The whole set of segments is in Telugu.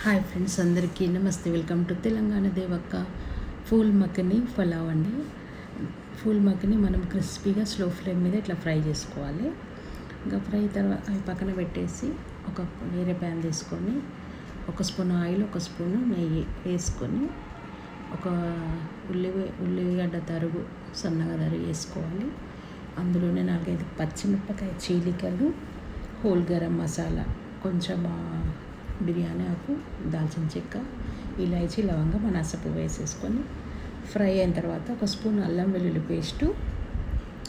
హాయ్ ఫ్రెండ్స్, అందరికీ నమస్తే. వెల్కమ్ టు తెలంగాణ దేవక్క ఫూల్ మక్కని పలావ్ అండి. ఫూల్ మక్కని మనం క్రిస్పీగా స్లో ఫ్లేమ్ మీద ఇట్లా ఫ్రై చేసుకోవాలి. ఇంకా ఫ్రై తర్వాత అవి పక్కన పెట్టేసి వేరే ప్యాన్ తీసుకొని 1 స్పూన్ ఆయిల్, 1 స్పూన్ నెయ్యి వేసుకొని ఒక ఉల్లిగడ్డ తరుగు సన్నగా తరుగు వేసుకోవాలి. అందులోనే 4-5 పచ్చిమిరపకాయ చీలికలు, హోల్ గరం మసాలా, కొంచెం బిర్యానీ ఆకు, దాల్చిన చెక్క, ఇలాచీ, లవంగం, అనాసపు వేసేసుకొని ఫ్రై అయిన తర్వాత 1 స్పూన్ అల్లం వెల్లుల్లి పేస్టు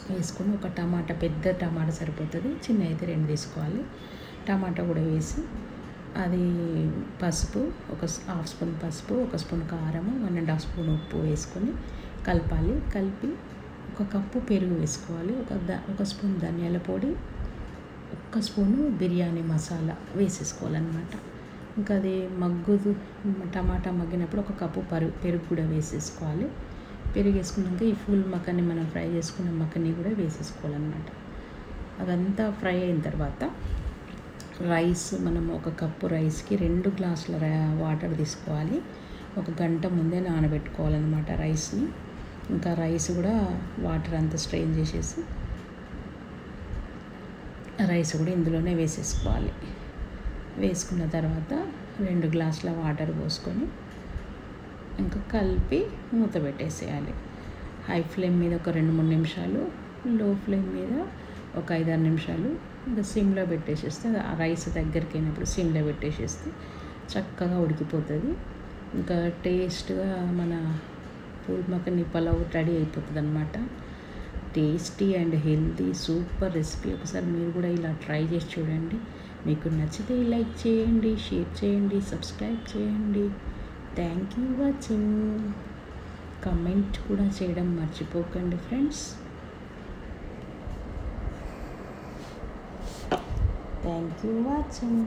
వేసుకొని ఒక టమాటా, పెద్ద టమాటా సరిపోతుంది, చిన్న అయితే 2 తీసుకోవాలి. టమాటా కూడా వేసి అది పసుపు, 1/2 స్పూన్ పసుపు, 1 స్పూన్ కారము, 1.5 స్పూన్ ఉప్పు వేసుకొని కలపాలి. కలిపి 1 కప్పు పెరుగు వేసుకోవాలి. 1 స్పూన్ ధనియాల పొడి, 1 స్పూను బిర్యానీ మసాలా వేసేసుకోవాలన్నమాట. ఇంకా అది టమాటా మగ్గినప్పుడు 1 కప్పు పెరుగు కూడా వేసేసుకోవాలి. పెరుగు వేసుకున్నాక ఈ ఫుల్ మక్కని మనం ఫ్రై చేసుకున్న మక్కని కూడా వేసేసుకోవాలన్నమాట. అదంతా ఫ్రై అయిన తర్వాత రైస్, మనం 1 కప్పు రైస్కి 2 గ్లాసుల వాటర్ తీసుకోవాలి. 1 గంట ముందే నానబెట్టుకోవాలన్నమాట రైస్ని. ఇంకా రైస్ కూడా వాటర్ అంతా స్ట్రెయిన్ చేసేసి రైస్ కూడా ఇందులోనే వేసేసుకోవాలి. వేసుకున్న తర్వాత 2 గ్లాసుల వాటర్ పోసుకొని ఇంకా కలిపి మూత పెట్టేసేయాలి. హై ఫ్లేమ్ మీద ఒక 2-3 నిమిషాలు, లో ఫ్లేమ్ మీద ఒక 5-6 నిమిషాలు, ఇంకా సిమ్లో పెట్టేసేస్తే ఆ రైస్ దగ్గరికి అయినప్పుడు సిమ్లో పెట్టేసేస్తే చక్కగా ఉడికిపోతుంది. ఇంకా టేస్ట్గా మన ఫూల్ మక్కని పలావ్ రెడీ అయిపోతుంది అన్నమాట. Tasty and healthy super recipe. ఒకసారి మీరు కూడా ఇలా ట్రై చేసి చూడండి. మీకు నచ్చితే లైక్ చేయండి, షేర్ చేయండి, సబ్స్క్రైబ్ చేయండి. Thank you watching. కమెంట్ కూడా చేయడం మర్చిపోకండి ఫ్రెండ్స్. Thank you watching.